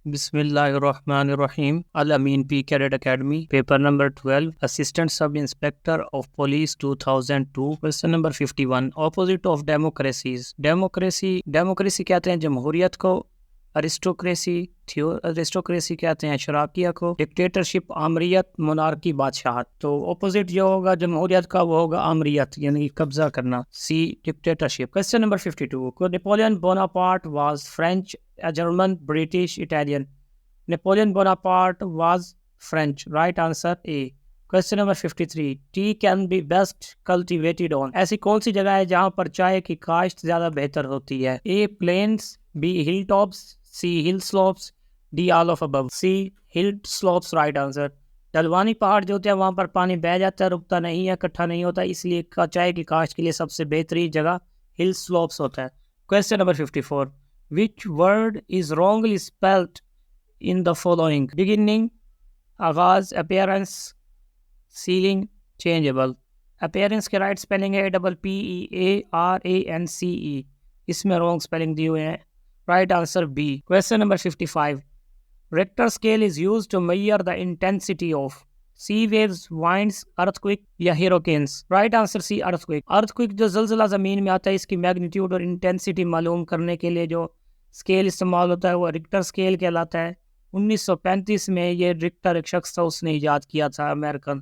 Bismillahirrahmanirrahim. Al-Amin P. Cadet Academy. Paper number 12. Assistant Sub-Inspector of Police 2002. Question number 51. Opposite of democracies. Democracy कहते हैं जमहूरियत को. Aristocracy कहते हैं शराकिया को. डिक्टेटरशिप आमरियत, मोनार्की बादशाहत. तो ऑपोजिट जो होगा जमहूरियत का वो होगा आमरियत यानी कब्जा करना. C dictatorship. Question number 52. Napoleon Bonaparte was French, German, British, Italian. Napoleon Bonaparte was French. Right answer A. Question number 53. Tea can be best cultivated on. ऐसी कौन सी जगह है जहाँ पर चाय की काश्त ज़्यादा बेहतर होती है? A. Plains, B. Hilltops, C. Hill slopes, D. All of above. C. Hill slopes. Right answer. ढलवानी पहाड़ जो होते हैं वहाँ पर पानी बह जाता है, रुकता नहीं है, इकट्ठा नहीं होता, इसलिए चाय की काश्त के लिए सबसे बेहतरीन जगह हिल स्लोप्स होता है. Question number 54. Which word is wrongly spelled in the following? Beginning, आगाज, appearance, ceiling, changeable. Appearance के right spelling है PEARANCE. इसमें wrong spelling दिए हुए हैं. Right answer B. Question number 55. Richter scale is used to measure the intensity of sea waves, winds, earthquake या hurricanes. Right answer C. earthquake. earthquake जो ज़लज़ला ज़मीन में आता है इसकी मैग्नीट्यूड और इंटेंसिटी मालूम करने के लिए जो स्केल इस्तेमाल होता है वो रिक्टर स्केल कहलाता है. 1935 में ये रिक्टर एक शख्स था, उसने इजाद किया था, American.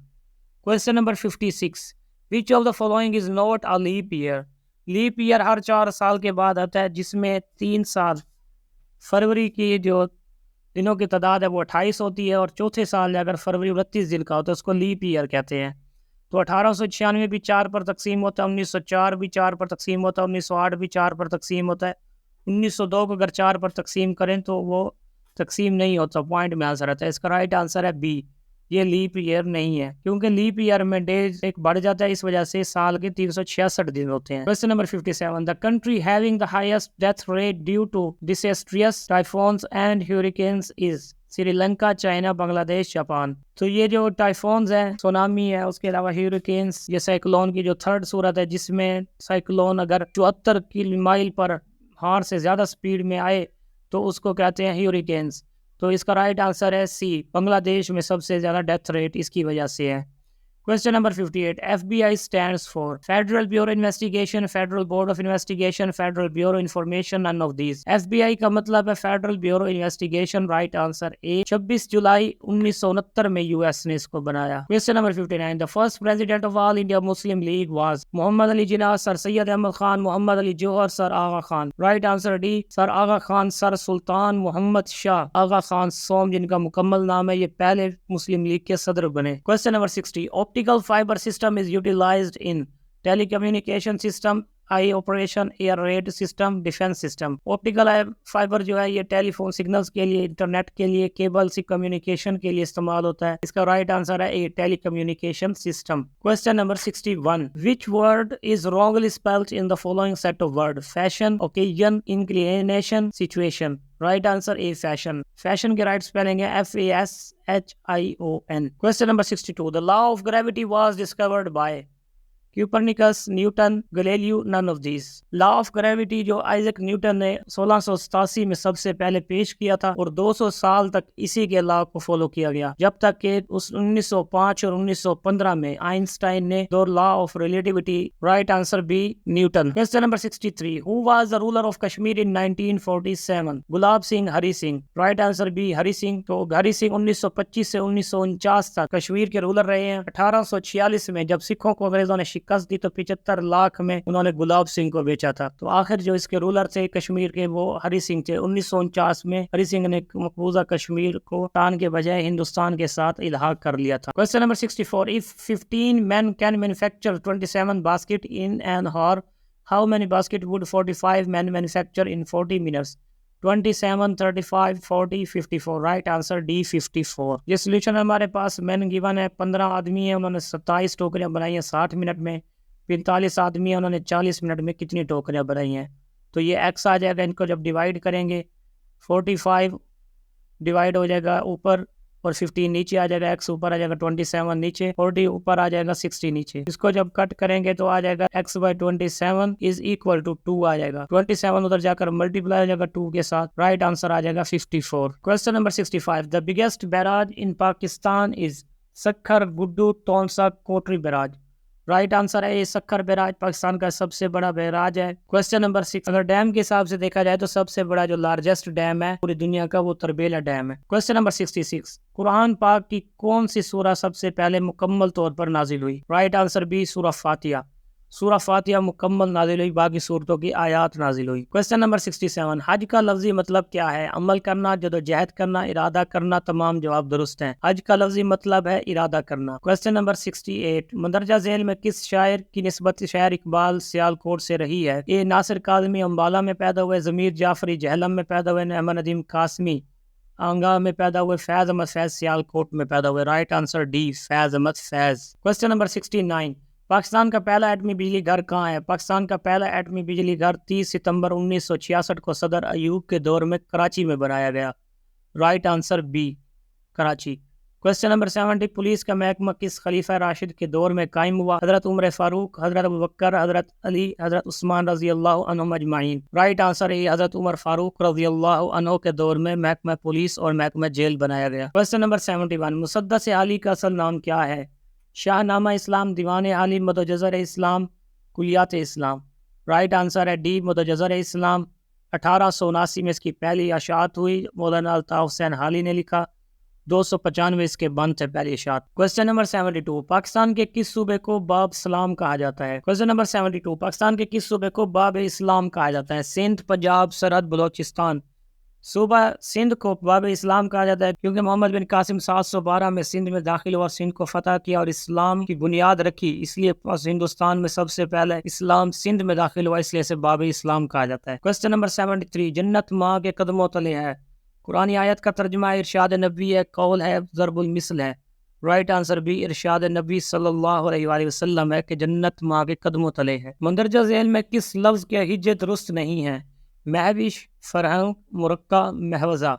Question number 56. Which of the following is not a leap year? Leap year हर 4 साल के बाद आता है जिसमें 3 साल फरवरी की जो दिनों की तादाद है वो 28 होती है और चौथे साल अगर फरवरी 29 दिन का होता है उसको लीप ईयर कहते हैं. तो 1896 भी 4 पर तकसीम होता है, 1904 भी 4 पर तकसीम होता है, 1908 भी 4 पर तकसीम होता है. 1902 को अगर 4 पर तकसीम करें तो वो तकसीम नहीं होता, पॉइंट में आंसर आता है. इसका राइट आंसर है बी. ये लीप ईयर नहीं है क्योंकि लीप ईयर में डेज एक बढ़ जाता है, इस वजह से साल के 366 दिन होते हैं. Question number 57. The country having the highest death rate due to disastrous typhoons and hurricanes is Sri Lanka, China, Bangladesh, Japan. तो ये जो टाइफोन्स हैं, सुनामी है, उसके अलावा ह्यूरिकेन्स, ये साइक्लोन की जो थर्ड सूरत है जिसमें साइक्लोन अगर 74 माइल पर हार से ज़्यादा स्पीड में आए तो उसको कहते हैं ह्यूरिकेन्स. तो इसका राइट आंसर है सी. बांग्लादेश में सबसे ज़्यादा डेथ रेट इसकी वजह से है. Question number 58. FBI stands for Federal Bureau Investigation, Federal Board of Investigation, Federal Bureau Information, none of these. FBI का मतलब है Federal Bureau Investigation. Right answer A. 26 जुलाई 1969 में US ने इसको बनाया. Question number 59. The first president of All India Muslim League was Muhammad Ali Jinnah, Sir Syed Ahmad Khan, Muhammad Ali Johar, Sir Agha Khan. Right answer D. Sir Agha Khan, Sir Sultan Muhammad Shah Agha Khan Som जिनका मुकम्मल नाम है, ये पहले मुस्लिम league के सदर बने. Question number 60. Optical fiber system is utilized in telecommunication system, I operation, air red system, defence system. Optical fibre जो है ये टेलीफोन सिग्नल्स के लिए, इंटरनेट के लिए, केबल से कम्युनिकेशन के लिए इस्तेमाल होता है. इसका राइट आंसर है A. Telecommunication system. Question number 61. Which word is wrongly spelled in the following set of word? Fashion, occasion, inclination, situation. Right answer A. Fashion. Fashion के राइट स्पेलिंग है FASHION. Question number 62. The law of gravity was discovered by Copernicus, Newton, Galileo, none of these. Law of gravity जो Isaac Newton ने 1687 में सबसे पहले पेश किया था और 200 साल तक इसी के लॉ को फॉलो किया गया, जब तक कि उस 1905 और 1915 में आइंस्टाइन ने दो law of relativity. Right answer B. Newton. Question number 63. Who was the ruler of Kashmir in 1947? Gulab Singh, Hari Singh. Right answer B. Hari Singh. तो हरि सिंह 1925 से 1949 तक कश्मीर के रूलर रहे हैं. 1846 में जब सिखों को अंग्रेजों ने शिकस्त दी तो 75 लाख में उन्होंने गुलाब सिंह को बेचा था. तो आखिर जो इसके रूलर थे कश्मीर के वो हरि सिंह थे. 1949 में हरि सिंह ने मकबूजा कश्मीर को पाकिस्तान के बजाय हिंदुस्तान के साथ इल्हाक कर लिया था. Question number 64. If 15 men can manufacture 27 basket in an hour, how many basket would 45 men manufacture in 40 minutes? 27, 35, 40, 54. Right answer D. 54. ये सोल्यूशन हमारे पास मैन गिवन है. 15 आदमी है, उन्होंने 27 टोकरियां बनाई हैं 60 मिनट में. 45 आदमी है, उन्होंने 40 मिनट में कितनी टोकरियां बनाई हैं? तो ये एक्स आ जाएगा. इनको जब डिवाइड करेंगे 45 डिवाइड हो जाएगा ऊपर और 15 नीचे आ जाएगा, x ऊपर आ जाएगा 27 नीचे, 40 ऊपर आ जाएगा 60 नीचे। इसको जब कट करेंगे तो आ जाएगा x/27 इज इक्वल टू 2 आ जाएगा। 27 उधर जाकर मल्टीप्लाई हो जाएगा 2 के साथ। राइट आंसर आ जाएगा 54। Question number 65, the biggest barrage in Pakistan is Sukkur, Guddu, Taunsa, Kotri barrage. Right answer है ये सक्खर बैराज पाकिस्तान का सबसे बड़ा बैराज है। क्वेश्चन नंबर 6, अगर डैम के हिसाब से देखा जाए तो सबसे बड़ा जो लार्जेस्ट डैम है पूरी दुनिया का वो तरबेला डैम है। क्वेश्चन नंबर 66, कुरान पाक की कौन सी सूरह सबसे पहले मुकम्मल तौर पर नाजिल हुई? राइट आंसर बी, सूरह फातिहा। सूरह फातिहा मुकम्मल नाजिल हुई, बाकी सूरतों की आयात नाजिल हुई। क्वेश्चन नंबर 67, हज का लफ्जी मतलब क्या है? अमल करना, जदोजहद करना, इरादा करना। तमाम जवाब दुरुस्त हैं। हज का लफ्जी मतलब है इरादा करना। क्वेश्चन नंबर 68, मंदरजा झेल में किस शायर की निस्बत शायर इकबाल सियालकोट से रही है? ए नासिर काज़मी अम्बाला में पैदा हुए, ज़मीर जाफरी जहलम में पैदा हुए, नअमन नदीम कासमी आंगा में पैदा हुए, फैज़ अहमद फैज़ सियालकोट में पैदा हुए। राइट आंसर डी, फैज़ अहमद फैज़। क्वेश्चन नंबर 69, पाकिस्तान का पहला एटमी बिजली घर कहाँ है? पाकिस्तान का पहला एटमी बिजली घर 30 सितंबर 1966 को सदर अयूब के दौर में कराची में बनाया गया। Right answer B, Karachi. Question number 70, police का महकमा किस खलीफा राशिद के दौर में कायम हुआ? हजरत उमर फारूक, हजरत अबू बकर, हजरत अली, हजरत उस्मान रजी अल्लाह अन्हुम अजमाइन। राइट आंसर है हजरत उमर फारूक रजी अल्लाह अन्हु के दौर में महकमा पुलिस और महकमा जेल बनाया गया। क्वेश्चन नंबर 71, मुसद्दस आली का असल नाम क्या है? शाहनामा इस्लाम, दीवान आली, मुदज्जर इस्लाम, कुलियात इस्लाम। राइट आंसर है डी, मुदज्जर इस्लाम। 1879 में इसकी पहली अशात हुई, मौलाना अल्ताफ हुसैन हाली ने लिखा। 295 इसके बंद थे पहली इशात। क्वेश्चन नंबर 72, पाकिस्तान के किस सूबे को बाब सलाम कहा जाता है? क्वेश्चन नंबर 72, पाकिस्तान के किस सूबे को बाब इस्लाम कहा जाता है? सिंध, पंजाब, सरहद, बलोचिस्तान। सूबा सिंध को बाब इस्लाम कहा जाता है क्योंकि मोहम्मद बिन कासिम 712 में सिंध में दाखिल हुआ, सिंध को फतह किया और इस्लाम की बुनियाद रखी, इसलिए हिंदुस्तान में सबसे पहले इस्लाम सिंध में दाखिल हुआ, इसलिए इसे बाब इस्लाम कहा जाता है। क्वेश्चन नंबर 73, जन्नत माँ के कदमों तले है। कुरानी आयत का तर्जुमा इरशाद नबी है, कौल है, ज़रबुल मिसल है। राइट आंसर बी, इरशाद नबी सल्लल्लाहु अलैहि वसल्लम है कि जन्नत माँ के कदमों तले है। मंदरजा झेल में किस लफ्ज़ के हिज्जे दुरुस्त नहीं है? महविश, फरहंग, मुरक्का, महवजा।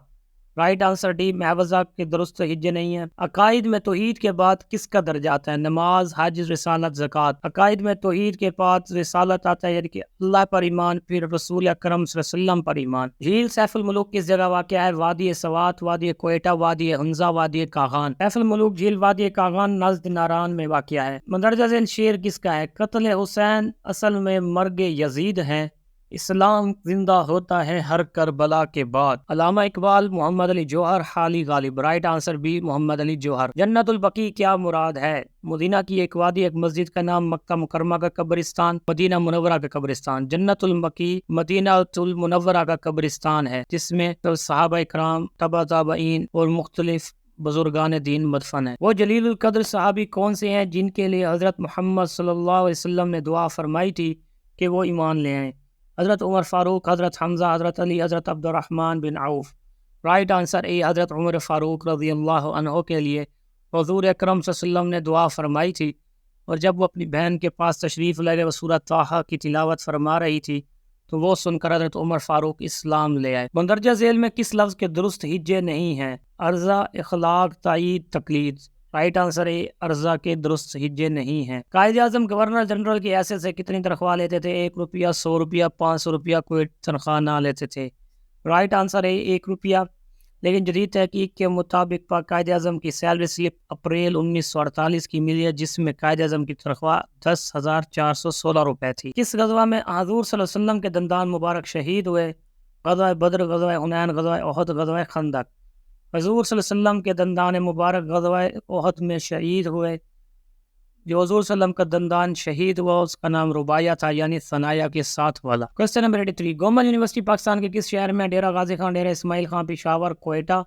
राइट आंसर डी, महवजा के दुरुस्त हिज्जे नहीं है। अकायद में तौहीद के बाद किसका दर्जा आता है? नमाज, हज, रिसालत, ज़कात। अकायद में तौहीद के बाद रिसालत आता है, यानी कि अल्लाह पर ईमान, फिर रसूल अकरम सल्लल्लाहु अलैहि वसल्लम पर ईमान। झील सैफुल मुलूक किस जगह वाक़या है? वादी सवात, वादी कोयटा, वादी हंजा, वादी कागान। सैफुल मुलूक झील वादी कागान नज़द नारान में वाक़या है। मंदरजा झेल शेर किसका है? कत्ल हुसैन असल में मर्ग यजीद है, इस्लाम जिंदा होता है हर करबला के बाद। अल्लामा Iqbal, Mohammad Ali Jauhar, Hali Ghalib. Right answer B, Mohammad Ali Jauhar. Jannatul Baqi क्या मुराद है? मदीना की एक वादी, एक मस्जिद का नाम, मक्का मुकरमा का कब्रिस्तान, मदीना मुनव्वरा का कब्रिस्तान। जन्नतुल बकी मदीनातुल मुनव्वरा का कब्रिस्तान है जिसमें तो सहाबा इकराम, तबा ताबईन और मुख्तलिफ बुजुर्गान दीन मदफन है। वो जलीलुल कद्र सहाबी कौन से हैं जिनके लिए हजरत मोहम्मद सल्लल्लाहु अलैहि वसल्लम ने दुआ फरमाई थी कि वो ईमान ले आए? हज़रत उमर फ़ारूक, हज़रत Hamza, Hazrat Ali, Hazrat Abdurrahman bin Auf. Right answer A, Hazrat Umar Farooq रज़ी अल्लाह अन्हु के लिए हुज़ूर अकरम सल्लल्लाहु अलैहि वसल्लम ने दुआ फरमाई थी, और जब वो अपनी बहन के पास तशरीफ़ ले गए, वो सूरत ताहा की तिलावत फरमा रही थी, तो वो सुनकर हज़रत उमर फ़ारूक इस्लाम ले आए। मंदरजा झेल में किस लफ्ज़ के दुरुस्त हिज्जे नहीं हैं? अर्ज़ा, इखलाक, तायीद, तकलीद। राइट आंसर है अर्जा के दुरुस्त हिज्जे नहीं हैं। कायद आज़म गवर्नर जनरल की हैसियत से कितनी तनख्वाह लेते थे? 1 रुपया, 100 रुपया, 500 रुपया, कोई तनख्वाह ना लेते थे। राइट आंसर है 1 रुपया। लेकिन जदीद तहकीक के मुताबिक कायद आज़म की सैलरी स्लिप अप्रैल 1948 की मिली है, जिसमें कायद आज़म की तनख्वाह 10,416 रुपये थी। किस गज़वा में हज़ूर सल्लल्लाहु अलैहि वसल्लम के दंदान मुबारक शहीद हुए? गज़वा बद्र, गज़वा हुनैन, गज़वा उहद, गज़वा खंदक। हज़ूर सल्लल्लाहु अलैहि वसल्लम के दंदान मुबारक गज़वा उहद में शहीद हुए। जो हज़ूर सल्लम का दंदान शहीद हुआ उसका नाम रुबाया था, यानी सनाया के साथ वाला। Question number 83, Gomal university Pakistan के किस शहर में? Dera Ghazi Khan, Dera Ismail Khan, Peshawar, Quetta.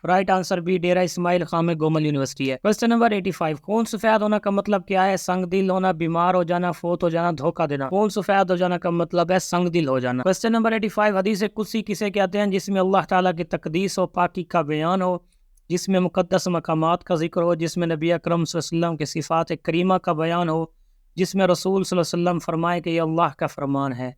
Right answer B, Dera Ismail Khan में गोमल यूनिवर्सिटी है। क्वेश्चन नंबर 85, खून सफेद होना का मतलब क्या है? संग दिल होना, बीमार हो जाना, फोत हो जाना, धोखा देना। खून सफेद हो जाना का मतलब है संग दिल हो जाना। क्वेश्चन नंबर 85, हदीस कुदसी किसे कहते हैं? जिसमें अल्लाह ताला की तकदीस हो, पाकी का बयान हो, जिसमें मुक़द्दस मकामात का जिक्र हो, जिसमें नबी अकरम सल्लल्लाहु अलैहि वसल्लम के सिफ़ात करीमा का बयान हो, जिसमें रसूल सल्लल्लाहु अलैहि वसल्लम फरमाए कि ये अल्लाह का फरमान है।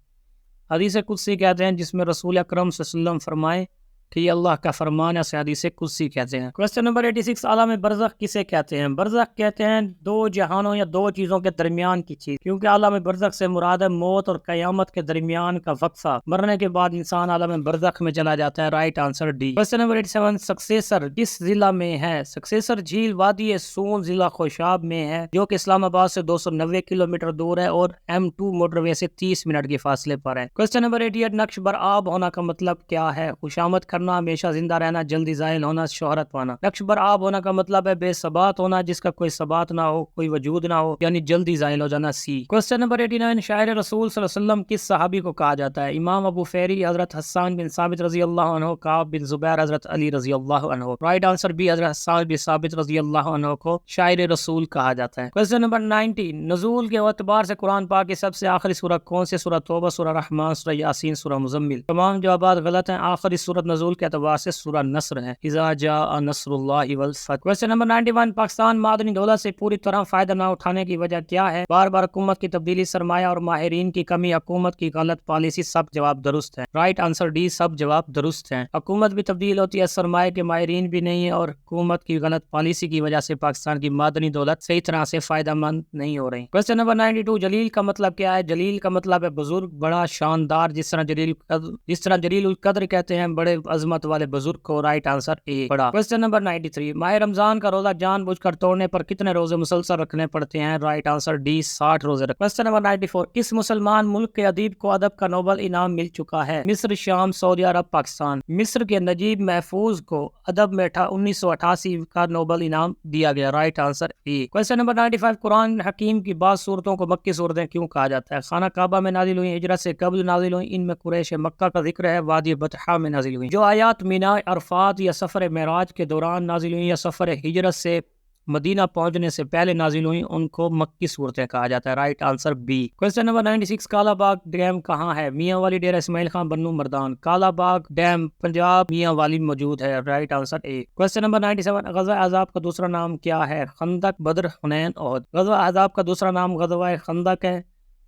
हदीस कुदसी कहते हैं जिसमें रसूल अकरम सल्लल्लाहु अलैहि वसल्लम फरमाए کہ یہ اللہ کا فرمان ہے، حدیث قدسی کہتے ہیں۔ کوسچن نمبر 86، عالم برزخ کسے کہتے ہیں؟ برزخ کہتے ہیں دو جہانوں یا دو چیزوں کے درمیان کی چیز، کیونکہ عالم برزخ سے مراد ہے موت اور قیامت کے درمیان کا وقفہ، مرنے کے بعد انسان عالم برزخ میں چلا جاتا ہے۔ Right answer D. Question number 87، successor کس ضلع میں ہے؟ سکسیسر جھیل وادی سون ضلع خوشاب میں ہے، جو کہ اسلام آباد سے 290 کلومیٹر دور ہے اور M2 موٹر وے سے 30 منٹ کے فاصلے پر ہے۔ کوسچن نمبر 88، نقش بر آب ہونا کا مطلب کیا ہے؟ خوشامد کرنا، ہمیشہ زندہ رہنا، جلدی زائل ہونا، شہرت پانا۔ نقش بر آب ہونا کا مطلب ہے بے ثبات ہونا، جس کا کوئی ثبات نہ ہو، کوئی وجود نہ ہو، یعنی جلدی زائل ہو جانا، سی۔ کوسچن نمبر 89، شاعر رسول صلی اللہ علیہ وسلم کس صحابی کو کہا جاتا ہے؟ امام ابو فیری، حضرت حسان بن ثابت رضی اللہ عنہ، کعب بن زبیر، حضرت علی رضی اللہ عنہ۔ رائٹ آنسر بی، حضرت حسان بن ثابت رضی اللہ عنہ کو شاعر رسول کہا جاتا ہے۔ کوسچن نمبر 90، نزول کے اعتبار سے قرآن پاک کی سب سے آخری سورہ کون سی؟ سورہ توبہ، سورہ رحمان، سورہ یاسین، سورہ مزمل۔ تمام جوابات غلط ہیں، آخری سورت نزول کے اعتبار سے سورہ نصر ہے، اذا جاء نصر اللہ والفتح۔ کوسچن نمبر 91، پاکستان معدنی دولت سے پوری طرح فائدہ نہ اٹھانے کی وجہ کیا ہے؟ بار بار حکومت کی تبدیلی، سرمایہ اور ماہرین کی کمی، حکومت کی غلط پالیسی۔ سب جواب درست ہیں۔ رائٹ آنسر ڈی، سب جواب درست ہیں۔ حکومت بھی تبدیل ہوتی ہے، سرمایہ کے ماہرین بھی نہیں ہے، اور حکومت کی غلط پالیسی کی وجہ سے پاکستان کی معدنی دولت صحیح طرح سے فائدہ مند نہیں ہو رہی۔ کوسچن نمبر 92، جلیل کا مطلب کیا ہے؟ جلیل کا مطلب ہے بزرگ، بڑا، شاندار، جس طرح جلیل القدر کہتے ہیں بڑے عظمت والے بزرگ کو۔ رائٹ آنسر اے، بڑا۔ کوسچن نمبر 93، ماہ رمضان کا روزہ جان بوجھ کر توڑنے پر کتنے روزے مسلسل رکھنے پڑتے ہیں؟ رائٹ آنسر ڈی، 60 روزے رکھنے۔ کوسچن نمبر 94، کس مسلمان ملک کے ادیب کو ادب کا نوبل انعام مل چکا ہے؟ مصر، شام، سعودی عرب، پاکستان۔ مصر کے نجیب محفوظ کو ادب میں 1988 کا نوبل انعام دیا گیا۔ رائٹ آنسر اے۔ کوسچن نمبر 95، قرآن حکیم کی بعض صورتوں کو مکی صورتیں کیوں کہا جاتا ہے؟ خانہ کعبہ میں نازل ہوئی، ہجرت سے قبل نازل ہوئی، ان میں قریش مکہ کا ذکر ہے، وادی بطحا میں نازل ہوئی۔ جو آیات مینا، عرفات یا سفر معراج کے دوران نازل ہوئی یا سفر ہجرت سے مدینہ پہنچنے سے پہلے نازل ہوئی، ان کو مکی صورتیں کہا جاتا ہے۔ Right answer B. Question number 96، Kala باغ ڈیم کہاں ہے؟ میاں والی، ڈیرہ اسماعیل خان، بنو مردان۔ کالا باغ ڈیم پنجاب، میاں والی موجود ہے۔ رائٹ آنسر اے۔ کوسچن نمبر 97، غزوہ احزاب کا دوسرا نام کیا ہے؟ خندق، بدر، حنین، احد۔ غزوہ احزاب کا دوسرا نام غزوہ خندق ہے،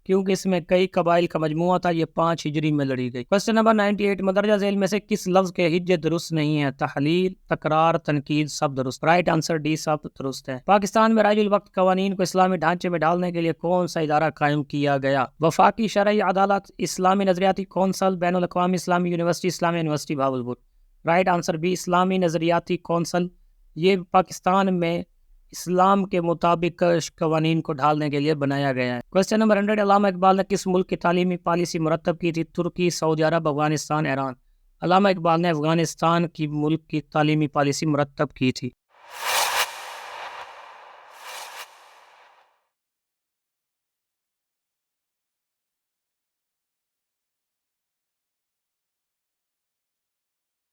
کیونکہ اس میں کئی قبائل کا مجموعہ تھا، یہ 5 ہجری میں لڑی گئی۔ کوسچن نمبر 98، مندرجہ ذیل میں سے کس لفظ کے ہجے درست نہیں ہے؟ تحلیل، تکرار، تنقید، سب درست۔ رائٹ آنسر ڈی، سب درست ہے۔ پاکستان میں رائج الوقت قوانین کو اسلامی ڈھانچے میں ڈالنے کے لیے کون سا ادارہ قائم کیا گیا؟ وفاقی شرعی عدالت، اسلامی نظریاتی کونسل، بین الاقوامی اسلامی یونیورسٹی، اسلامی university Bahawalpur. Right answer B, اسلامی نظریاتی کونسل۔ یہ پاکستان میں اسلام کے مطابق قوانین کو ڈھالنے کے لیے بنایا گیا ہے۔ کوسچن نمبر 100، علامہ اقبال نے کس ملک کی تعلیمی پالیسی مرتب کی تھی؟ ترکی، سعودی عرب، افغانستان، ایران۔ علامہ اقبال نے افغانستان کی ملک کی تعلیمی پالیسی مرتب کی تھی۔